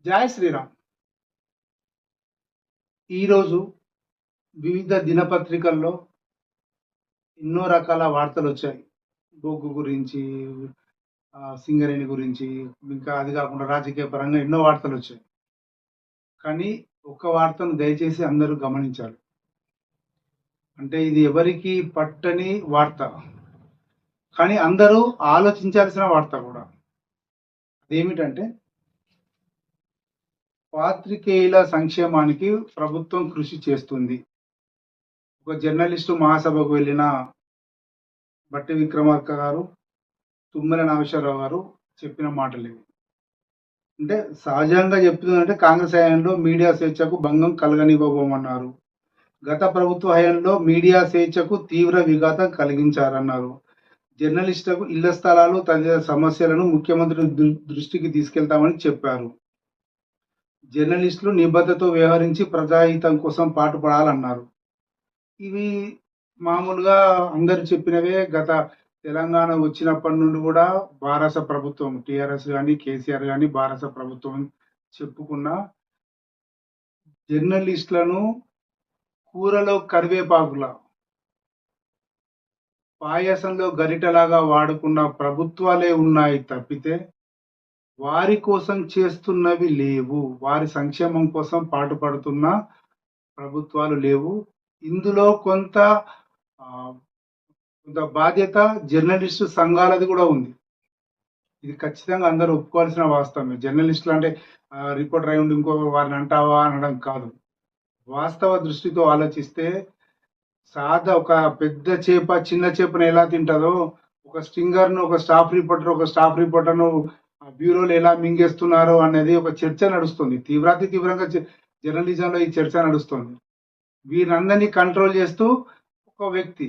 జై శ్రీరామ్. ఈరోజు వివిధ దినపత్రికల్లో ఎన్నో రకాల వార్తలొచ్చాయి. బొగ్గు గురించి, సింగరేణి గురించి, ఇంకా అది కాకుండా రాజకీయ పరంగా ఎన్నో వార్తలొచ్చాయి. కానీ ఒక్క వార్తను దయచేసి అందరూ గమనించాలి. అంటే ఇది ఎవరికీ పట్టని వార్త. కానీ అందరూ ఆలోచించాల్సిన వార్త కూడా. అదేమిటంటే పాత్రికేయుల సంక్షేమానికి ప్రభుత్వం కృషి చేస్తుంది. ఒక జర్నలిస్టు మహాసభకు వెళ్ళిన బట్టి విక్రమార్క గారు, తుమ్మల నాగేశ్వరరావు గారు చెప్పిన మాటలివి. అంటే సహజంగా చెప్తుందంటే కాంగ్రెస్ హయాంలో మీడియా స్వేచ్ఛకు భంగం కలగనివ్వబోమన్నారు. గత ప్రభుత్వ హయాంలో మీడియా స్వేచ్ఛకు తీవ్ర విఘాతం కలిగించారన్నారు. జర్నలిస్టులకు ఇళ్ల స్థలాలు తదితర సమస్యలను ముఖ్యమంత్రి దృష్టికి తీసుకెళ్తామని చెప్పారు. జర్నలిస్టులు నిబద్ధతతో వ్యవహరించి ప్రజాహితం కోసం పాటుపడాలన్నారు. ఇవి మామూలుగా అందరు చెప్పినవే. గత తెలంగాణ వచ్చినప్పటి నుండి కూడా భారత ప్రభుత్వం టిఆర్ఎస్ కానీ కేసీఆర్ కానీ భారత ప్రభుత్వం చెప్పుకున్న జర్నలిస్టులను కూరలో కరివేపాకులా, పాయసంలో గరిటలాగా వాడుకున్న ప్రభుత్వాలే ఉన్నాయి తప్పితే వారి కోసం చేస్తున్నవి లేవు. వారి సంక్షేమం కోసం పాటుపడుతున్న ప్రభుత్వాలు లేవు. ఇందులో కొంత బాధ్యత జర్నలిస్టు సంఘాలది కూడా ఉంది. ఇది ఖచ్చితంగా అందరూ ఒప్పుకోవాల్సిన వాస్తవమే. జర్నలిస్టులు అంటే రిపోర్టర్ అయి ఉండి ఇంకో వారిని అంటావా అనడం కాదు. వాస్తవ దృష్టితో ఆలోచిస్తే ఒక పెద్ద చేప చిన్న చేపను ఎలా తింటుందో, ఒక స్టింగర్ను ఒక స్టాఫ్ రిపోర్టర్ను బ్యూరోలు ఎలా మింగేస్తున్నారో అనేది ఒక చర్చ నడుస్తుంది. తీవ్రంగా జర్నలిజంలో ఈ చర్చ నడుస్తుంది. వీరందరినీ కంట్రోల్ చేస్తూ ఒక వ్యక్తి,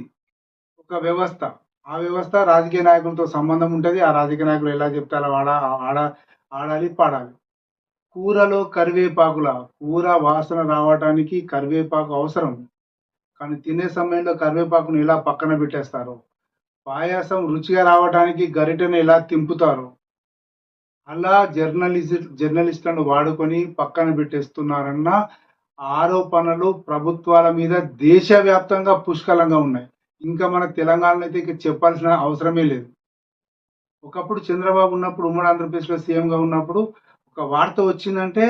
ఒక వ్యవస్థ, ఆ వ్యవస్థ రాజకీయ నాయకులతో సంబంధం ఉంటుంది. ఆ రాజకీయ నాయకులు ఎలా చెప్తే అలా ఆడాలి పాడాలి. కూరలో కరివేపాకుల కూర వాసన రావడానికి కరివేపాకు అవసరం. కానీ తినే సమయంలో కరివేపాకును ఎలా పక్కన పెట్టేస్తారో, పాయాసం రుచిగా రావడానికి గరిటెను ఎలా తింపుతారో, అలా జర్నలిస్టులను వాడుకొని పక్కన పెట్టేస్తున్నారన్న ఆరోపణలు ప్రభుత్వాల మీద దేశవ్యాప్తంగా పుష్కలంగా ఉన్నాయి. ఇంకా మన తెలంగాణలో అయితే ఇక చెప్పాల్సిన అవసరమే లేదు. ఒకప్పుడు చంద్రబాబు ఉన్నప్పుడు, ఉమ్మడి ఆంధ్రప్రదేశ్లో సీఎంగా ఉన్నప్పుడు ఒక వార్త వచ్చిందంటే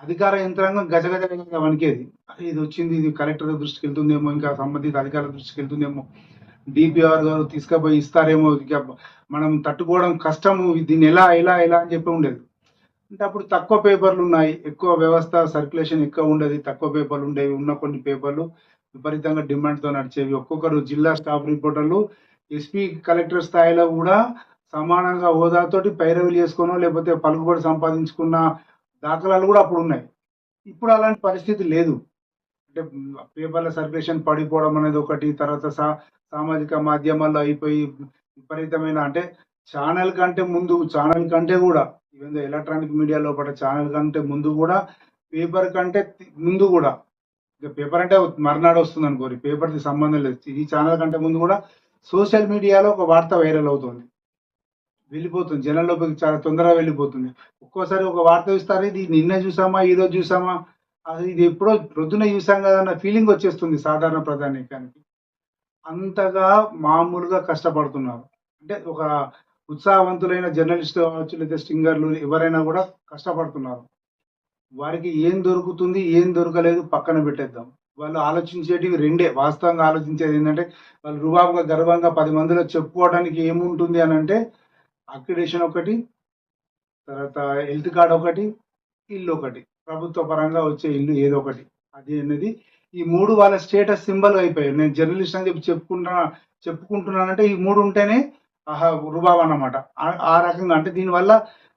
అధికార యంత్రాంగం గజగజ వణికేది. అరే ఇది వచ్చింది, ఇది కలెక్టర్ దృష్టికి వెళ్తుందేమో, ఇంకా సంబంధిత అధికారుల దృష్టికి వెళ్తుందేమో, డిపిఆర్ గారు తీసుకుపోయి ఇస్తారేమో, ఇక మనం తట్టుకోవడం కష్టము, దీన్ని ఎలా ఎలా ఎలా అని చెప్పి ఉండేది. అంటే అప్పుడు తక్కువ పేపర్లు ఉన్నాయి, ఎక్కువ వ్యవస్థ సర్క్యులేషన్ ఎక్కువ ఉండేది, తక్కువ పేపర్లు ఉండేవి. ఉన్న కొన్ని పేపర్లు విపరీతంగా డిమాండ్తో నడిచేవి. ఒక్కొక్కరు జిల్లా స్టాఫ్ రిపోర్టర్లు ఎస్పీ కలెక్టర్ స్థాయిలో కూడా సమానంగా హోదాతోటి పైరవీలు చేసుకోనో లేకపోతే పలుకుబడి సంపాదించుకున్న దాఖలాలు కూడా అప్పుడు ఉన్నాయి. ఇప్పుడు అలాంటి పరిస్థితి లేదు. అంటే పేపర్ల సర్క్యులేషన్ పడిపోవడం అనేది ఒకటి, తర్వాత సామాజిక మాధ్యమాల్లో అయిపోయి విపరీతమైన, అంటే ఛానల్ కంటే కూడా ఈవెన్ ఎలక్ట్రానిక్ మీడియా లోపల ఛానల్ కంటే ముందు కూడా, పేపర్ కంటే ముందు కూడా, ఇక పేపర్ అంటే మర్నాడు వస్తుంది అనుకోరి, పేపర్కి సంబంధం లేదు. ఈ ఛానల్ కంటే ముందు కూడా సోషల్ మీడియాలో ఒక వార్త వైరల్ అవుతుంది, వెళ్ళిపోతుంది జనంలోకి, చాలా తొందరగా వెళ్ళిపోతుంది. ఒక్కోసారి ఒక వార్త ఇస్తారు, ఇది నిన్న చూసామా ఈరోజు చూసామా, అది ఇది ఎప్పుడో ప్రొద్దున చూసాం కదా అన్న ఫీలింగ్ వచ్చేస్తుంది సాధారణ ప్రజానీకానికి. అంతగా మామూలుగా కష్టపడుతున్నారు. అంటే ఒక ఉత్సాహవంతులైన జర్నలిస్ట్ కావచ్చు, లేదా స్టింగర్లు ఎవరైనా కూడా కష్టపడుతున్నారు. వారికి ఏం దొరుకుతుంది ఏం దొరకలేదు పక్కన పెట్టేద్దాం. వాళ్ళు ఆలోచించేటివి రెండే. వాస్తవంగా ఆలోచించేది ఏంటంటే, వాళ్ళు రుబాబుగా గర్వంగా 10 మందిలో చెప్పుకోవడానికి ఏముంటుంది అని అంటే, అక్రిడేషన్ ఒకటి, తర్వాత హెల్త్ కార్డ్ ఒకటి, ఇల్లు ఒకటి, ప్రభుత్వ పరంగా వచ్చే ఇల్లు ఏదో ఒకటి. అది అనేది ఈ 3 వాళ్ళ స్టేటస్ సింబల్ అయిపోయాయి. నేను జర్నలిస్ట్ అని చెప్పి చెప్పుకుంటున్నానంటే ఈ 3 ఉంటేనే రుబాబ్ అన్నమాట. ఆ రకంగా, అంటే దీనివల్ల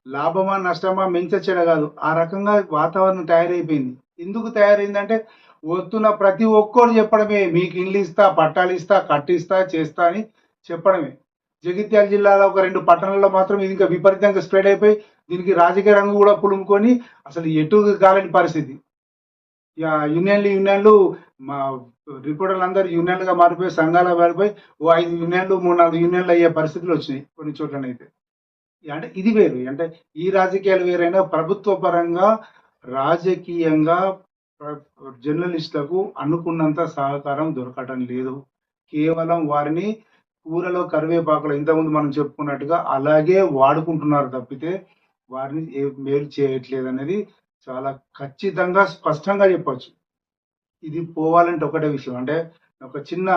లాభమా నష్టమా చెడ కాదు, ఆ రకంగా వాతావరణం తయారైపోయింది. ఎందుకు తయారైందంటే వస్తున్న ప్రతి ఒక్కరు చెప్పడమే, మీకు ఇల్లు ఇస్తా, పట్టాలు ఇస్తా, కట్టిస్తా, చేస్తా అని చెప్పడమే. జగిత్యాల జిల్లాలో ఒక 2 పట్టణాల్లో మాత్రం ఇది ఇంకా విపరీతంగా స్ప్రెడ్ అయిపోయి దీనికి రాజకీయ రంగు కూడా పులుముకొని అసలు ఎటు కాలేని పరిస్థితి. యూనియన్లు మా రిపోర్టర్లు అందరూ యూనియన్లుగా మారిపోయి, సంఘాలుగా మారిపోయి, ఓ 5 యూనియన్లు 3-4 యూనియన్లు అయ్యే పరిస్థితులు వచ్చినాయి కొన్ని చోట్లనైతే. అంటే ఇది వేరు. అంటే ఈ రాజకీయాలు వేరైనా ప్రభుత్వ పరంగా, రాజకీయంగా ప్ర జర్నలిస్టులకు అనుకున్నంత సహకారం దొరకటం లేదు. కేవలం వారిని కూరలో కరివేపాకులో ఇంతకుముందు మనం చెప్పుకున్నట్టుగా అలాగే వాడుకుంటున్నారు తప్పితే, వారిని మేలు చేయట్లేదనేది చాలా ఖచ్చితంగా, స్పష్టంగా చెప్పొచ్చు. ఇది పోవాలంటే ఒకటే విషయం. అంటే ఒక చిన్న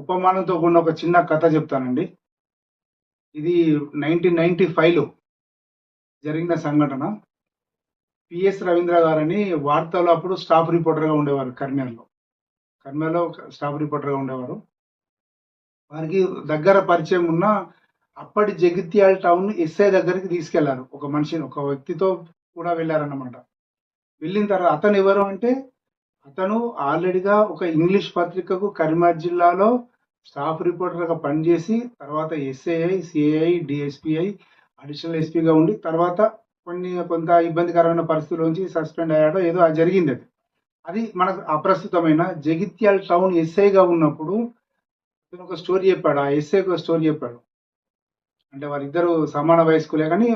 ఉపమానంతో కూడిన ఒక చిన్న కథ చెప్తానండి. ఇది 1995లో జరిగిన సంఘటన. పిఎస్ రవీంద్ర గారని వార్తల్లో అప్పుడు స్టాఫ్ రిపోర్టర్‌గా ఉండేవారు కర్నూలులో. కర్నూలులో స్టాఫ్ రిపోర్టర్‌గా ఉండేవారు. వారికి దగ్గర పరిచయం ఉన్న అప్పటి జగిత్యాల టౌన్ ఎస్ఐ దగ్గరికి తీసుకెళ్లారు. ఒక మనిషిని, ఒక వ్యక్తితో కూడా వెళ్లారన్నమాట. వెళ్ళిన తర్వాత అతను ఎవరు అంటే, అతను ఆల్రెడీగా ఒక ఇంగ్లీష్ పత్రికకు కరీంనగర్ జిల్లాలో స్టాఫ్ రిపోర్టర్‌గా పనిచేసి, తర్వాత ఎస్ఐ, సిఐ, డీఎస్పీ, అడిషనల్ ఎస్పీగా ఉండి, తర్వాత కొంత ఇబ్బందికరమైన పరిస్థితుల్లోంచి సస్పెండ్ అయ్యాడో ఏదో అది జరిగిందది. అది మనకు అప్రస్తుతమైన జగిత్యాల టౌన్ ఎస్ఐగా ఉన్నప్పుడు అతను ఒక స్టోరీ చెప్పాడు. ఆ ఎస్ఐ ఒక స్టోరీ చెప్పాడు. అంటే వాళ్ళిద్దరూ సమాన వయస్కులే కానీ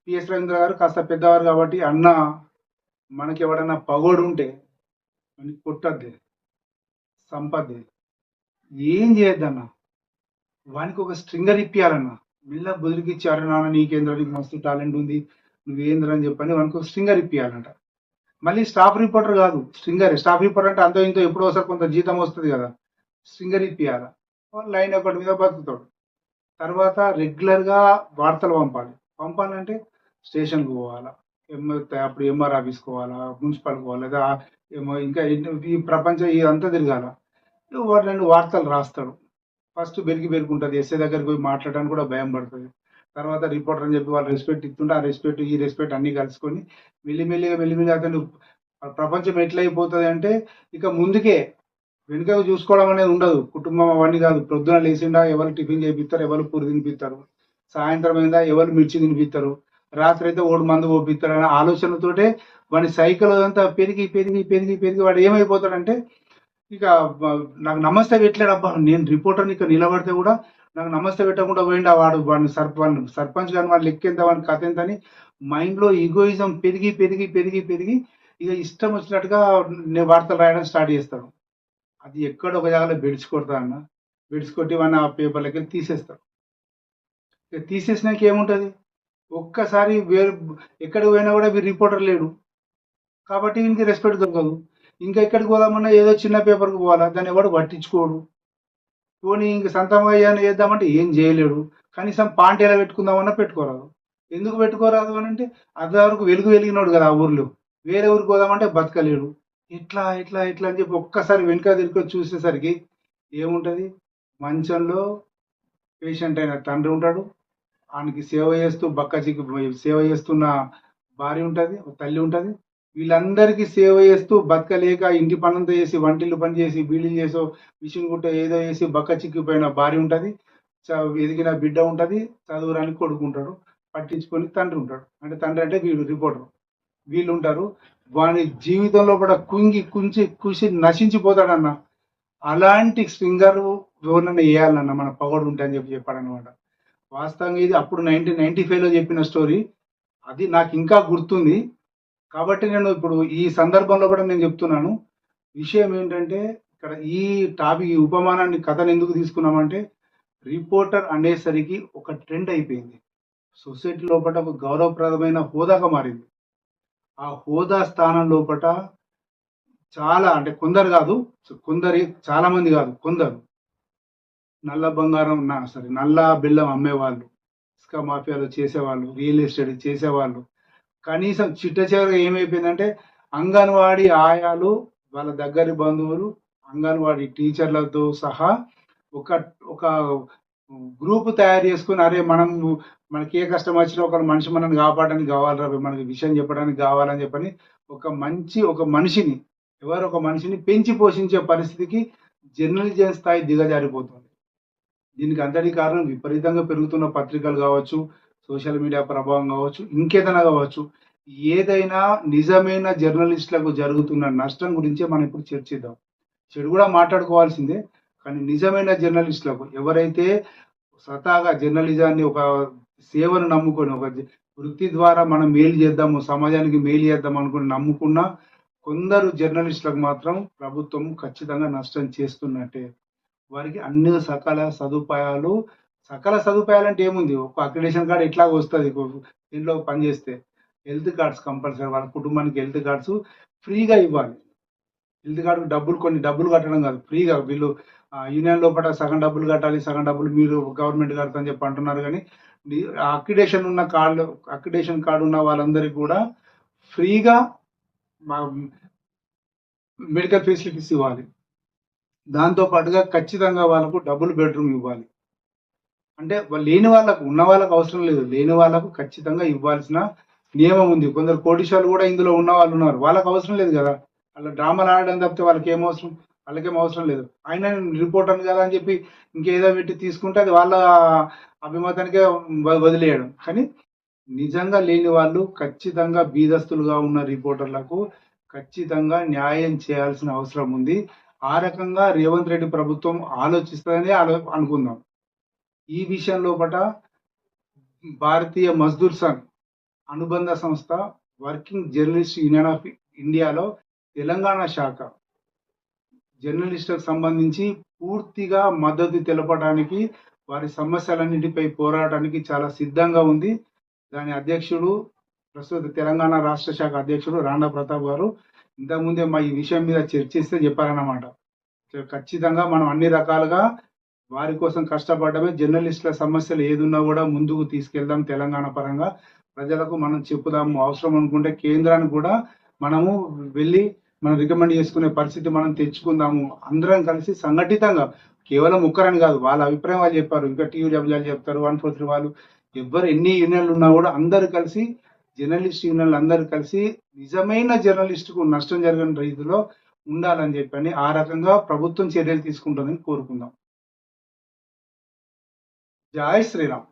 పిఎస్ రవీంద్ర గారు కాస్త పెద్దవారు కాబట్టి, అన్న మనకి ఎవడన్నా పగోడుంటే వాడిని కొట్టద్దే, సంపద్దే, ఏం చేయొద్దన్న. వానికి ఒక స్ట్రింగర్ ఇప్పియాలన్న. మెల్లగా బుదిరికిచ్చి, అరే నాన్న నీకేంద్రా, నీకు మస్తు టాలెంట్ ఉంది, నువ్వేంద్రా అని చెప్పని వానికి ఒక స్ట్రింగర్ ఇప్పియాలంట. మళ్ళీ స్టాఫ్ రిపోర్టర్ కాదు, స్ట్రింగర్. స్టాఫ్ రిపోర్టర్ అంటే అంతో ఇంతో ఎప్పుడో ఒకసారి కొంత జీతం వస్తుంది కదా, స్ట్రింగర్ ఇప్పియాల. లైన్ ఒకటి మీద బతుకుతాడు. తర్వాత రెగ్యులర్గా వార్తలు పంపాలి. పంపాలంటే స్టేషన్కి పోవాలా, అప్పుడు ఎంఆర్ ఆఫీస్కి పోవాలా, మున్సిపల్కి పోవాలి, లేదా ఏమో ఇంకా ఈ ప్రపంచం ఇదంతా తిరగాల. వాడు 2 వార్తలు రాస్తాడు. ఫస్ట్ బెరుకుంటది. ఎస్ఐ దగ్గరికి పోయి మాట్లాడడానికి కూడా భయం పడుతుంది. తర్వాత రిపోర్టర్ అని చెప్పి వాళ్ళు రెస్పెక్ట్ ఇస్తుంటే, ఆ రెస్పెక్ట్ ఈ రెస్పెక్ట్ అన్ని కలుసుకొని మెల్లిమెల్లిగా అతను ప్రపంచం ఎట్లయిపోతుంది అంటే, ఇక ముందుకే వెనుక చూసుకోవడం అనేది ఉండదు. కుటుంబం అవన్నీ కాదు. ప్రొద్దున లేచిండా ఎవరు టిఫిన్ చేపిస్తారు, ఎవరు పూరి తినిపిస్తారు, సాయంత్రం అయిందా ఎవరు మిర్చి తినిపిస్తారు, రాత్రి అయితే ఓడి మందు పోపిస్తారు అనే ఆలోచనతోటే వాడి సైకిల్ అంతా పెరిగి పెరిగి పెరిగి పెరిగి వాడు ఏమైపోతాడంటే, ఇక నాకు నమస్తే పెట్టలేడు. అబ్బా నేను రిపోర్టర్ని ఇక్కడ నిలబడితే కూడా నాకు నమస్తే పెట్టకుండా పోయిండు వాడిని సర్పంచ్ కానీ వాడు లెక్క ఎంత, వాడిని కథ ఎంత అని మైండ్లో ఈగోయిజం పెరిగి పెరిగి పెరిగి పెరిగి ఇక ఇష్టం వచ్చినట్టుగా నేను వార్తలు రాయడం స్టార్ట్ చేస్తాడు. అది ఎక్కడ ఒక జాగాలో బెడిచి కొడతా అన్న, బెడిచి కొట్టి వాడిని ఆ పేపర్లకి తీసేస్తాడు. ఇక తీసేసినాక ఏముంటుంది, ఒక్కసారి వేరు ఎక్కడికి పోయినా కూడా వీరు రిపోర్టర్ లేడు కాబట్టి వీనికి రెస్పెక్ట్ దొరకదు. ఇంకా ఎక్కడికి పోదామన్నా ఏదో చిన్న పేపర్కి పోవాలా, దాన్ని ఎవడు పట్టించుకోడు. పోనీ ఇంక సంతమయ్యాన్ని చేద్దామంటే ఏం చేయలేడు. కనీసం పాంటేలా పెట్టుకుందామన్నా పెట్టుకోరాదు. ఎందుకు పెట్టుకోరాదు అని అంటే, అది వరకు వెలిగినోడు కదా ఆ ఊర్లో, వేరే ఊరికి పోదామంటే బతకలేడు. ఇట్లా ఇట్లా ఇట్లా అని చెప్పి ఒక్కసారి వెనుక తిరిగి చూసేసరికి ఏముంటుంది, మంచంలో పేషెంట్ అయిన తండ్రి ఉంటాడు, ఆయనకి సేవ చేస్తూ సేవ చేస్తున్న భార్య ఉంటుంది, తల్లి ఉంటుంది. వీళ్ళందరికీ సేవ చేస్తూ బతకలేక ఇంటి పనంతా చేసి, వంటిల్లు పని చేసి, బీడీలు చేసో, మిషన్ గుట్ట ఏదో చేసి బక్క చిక్కిపోయిన భార్య ఉంటుంది, ఎదిగిన బిడ్డ ఉంటుంది, చదువురానికి కొడుకుంటాడు, పట్టించుకొని తండ్రి ఉంటాడు. అంటే తండ్రి అంటే వీడు రిపోర్టర్. వీళ్ళు ఉంటారు. వాని జీవితంలో కూడా కుంగి కుసి నశించిపోతాడన్న. అలాంటి స్ట్రింగర్ ఎవరినన్నా వేయాలన్న మన పగడు ఉంటే అని చెప్పాడనమాట. వాస్తవంగా ఇది అప్పుడు 1995లో చెప్పిన స్టోరీ. అది నాకు ఇంకా గుర్తుంది. కాబట్టి నేను ఇప్పుడు ఈ సందర్భంలో కూడా నేను చెప్తున్నాను. విషయం ఏంటంటే, ఇక్కడ ఈ టాపిక్, ఈ ఉపమానాన్ని, కథను ఎందుకు తీసుకున్నామంటే, రిపోర్టర్ అనేసరికి ఒక ట్రెండ్ అయిపోయింది. సొసైటీ లోపల ఒక గౌరవప్రదమైన హోదాగా మారింది. ఆ హోదా స్థానం లోపట చాలా, అంటే కొందరు కాదు, చాలా మంది కాదు, కొందరు నల్ల బంగారం నల్ల బెల్లం అమ్మేవాళ్ళు, ఇసుక మాఫియాలో చేసేవాళ్ళు, రియల్ ఎస్టేట్ చేసేవాళ్ళు, కనీసం చిట్ట చివరిగా ఏమైపోయిందంటే, అంగన్వాడీ ఆయాలు, వాళ్ళ దగ్గరి బంధువులు, అంగన్వాడీ టీచర్లతో సహా ఒక ఒక గ్రూప్ తయారు చేసుకుని, అరే మనకి ఏ కష్టం వచ్చినా ఒక మనిషి మనల్ని కాపాడడానికి కావాలరా, మనకి విషయం చెప్పడానికి కావాలని చెప్పని ఒక మనిషిని పెంచి పోషించే పరిస్థితికి జర్నలిజం స్థాయి దిగజారిపోతుంది. దీనికి అంతటి కారణం విపరీతంగా పెరుగుతున్న పత్రికలు కావచ్చు, సోషల్ మీడియా ప్రభావం కావచ్చు, ఇంకేదైనా కావచ్చు. ఏదైనా నిజమైన జర్నలిస్టులకు జరుగుతున్న నష్టం గురించే మనం ఇప్పుడు చర్చిద్దాం. చెడు కూడా మాట్లాడుకోవాల్సిందే, కానీ నిజమైన జర్నలిస్టులకు, ఎవరైతే స్వతహాగా జర్నలిజాన్ని ఒక సేవను నమ్ముకొని ఒక వృత్తి ద్వారా మనం మేలు చేద్దాము, సమాజానికి మేలు చేద్దాం అనుకుని నమ్ముకున్న కొందరు జర్నలిస్టులకు మాత్రం ప్రభుత్వం ఖచ్చితంగా నష్టం చేస్తున్నట్టే. వారికి అన్ని సకల సదుపాయాలు అంటే ఏముంది, ఒక అక్రిడేషన్ కార్డ్ ఎట్లాగో వస్తది. దీంట్లో పనిచేస్తే హెల్త్ కార్డ్స్ కంపల్సరీ, వాళ్ళ కుటుంబానికి హెల్త్ కార్డ్స్ ఫ్రీగా ఇవ్వాలి. హెల్త్ కార్డ్‌కి కొన్ని డబ్బులు కట్టడం కాదు, ఫ్రీగా వీళ్ళు యూనియన్ లోపట సగం డబ్బులు కట్టాలి, సగం డబ్బులు మీరు గవర్నమెంట్ కడతని చెప్పి అంటున్నారు గానీ, అక్రిడేషన్ కార్డ్ ఉన్న వాళ్ళందరికీ కూడా ఫ్రీగా మ మెడికల్ ఫెసిలిటీస్ ఇవ్వాలి. దాంతో పాటుగా ఖచ్చితంగా వాళ్ళకు డబుల్ బెడ్‌రూమ్ ఇవ్వాలి. అంటే లేని వాళ్ళకు, ఉన్న వాళ్ళకు అవసరం లేదు. లేని వాళ్ళకు ఖచ్చితంగా ఇవ్వాల్సిన నియమం ఉంది. కొందరు కోటీశ్వరులు కూడా ఇందులో ఉన్న వాళ్ళు ఉన్నారు. వాళ్ళకి అవసరం లేదు కదా! ఆళ్ళు డ్రామాలు ఆడడం తప్పితే వాళ్ళకేం అవసరం? వాళ్ళకేం అవసరం లేదు. అయినా నేను రిపోర్టర్‌ని కదా అని చెప్పి ఇంకేదో పెట్టి తీసుకుంటే అది వాళ్ళ అభిమతానికే వదిలేయడం. కానీ నిజంగా లేని వాళ్ళు ఖచ్చితంగా బీదస్తులుగా ఉన్న రిపోర్టర్లకు ఖచ్చితంగా న్యాయం చేయాల్సిన అవసరం ఉంది. ఆ రకంగా రేవంత్ రెడ్డి ప్రభుత్వం ఆలోచిస్తదని అనుకుందాం. ఈ విషయం లోపట భారతీయ మజ్దూర్ సంఘ్ అనుబంధ సంస్థ వర్కింగ్ జర్నలిస్ట్ యూనియన్ ఆఫ్ ఇండియాలో తెలంగాణ శాఖ జర్నలిస్టులకు సంబంధించి పూర్తిగా మద్దతు తెలపడానికి, వారి సమస్యలన్నిటిపై పోరాటానికి చాలా సిద్ధంగా ఉంది. దాని అధ్యక్షుడు, ప్రస్తుత తెలంగాణ రాష్ట్ర శాఖ అధ్యక్షుడు రాండా ప్రతాప్ గారు ఇంతకుముందే ఈ విషయం మీద చర్చిస్తే చెప్పారన్నమాట. ఖచ్చితంగా మనం అన్ని రకాలుగా వారి కోసం కష్టపడ్డమే. జర్నలిస్టుల సమస్యలు ఏదున్నా కూడా ముందుకు తీసుకెళ్దాం. తెలంగాణ పరంగా ప్రజలకు మనం చెప్పుదాము. అవసరం అనుకుంటే కేంద్రానికి కూడా మనము వెళ్ళి మనం రికమెండ్ చేసుకునే పరిస్థితి మనం తెచ్చుకుందాము. అందరం కలిసి సంఘటితంగా, కేవలం ఒక్కరని కాదు, వాళ్ళ అభిప్రాయం వాళ్ళు చెప్పారు. ఇంకా టీయూడబ్ల్యూలు చెప్తారు, 143 వాళ్ళు, ఎన్ని యూనియన్లు ఉన్నా కూడా అందరూ కలిసి, జర్నలిస్ట్ యూనియన్లు అందరూ కలిసి నిజమైన జర్నలిస్టుకు నష్టం జరగని రీతిలో ఉండాలని చెప్పని ఆ రకంగా ప్రభుత్వం చర్యలు తీసుకుంటుందని కోరుకుందాం. జై శ్రీరామ్.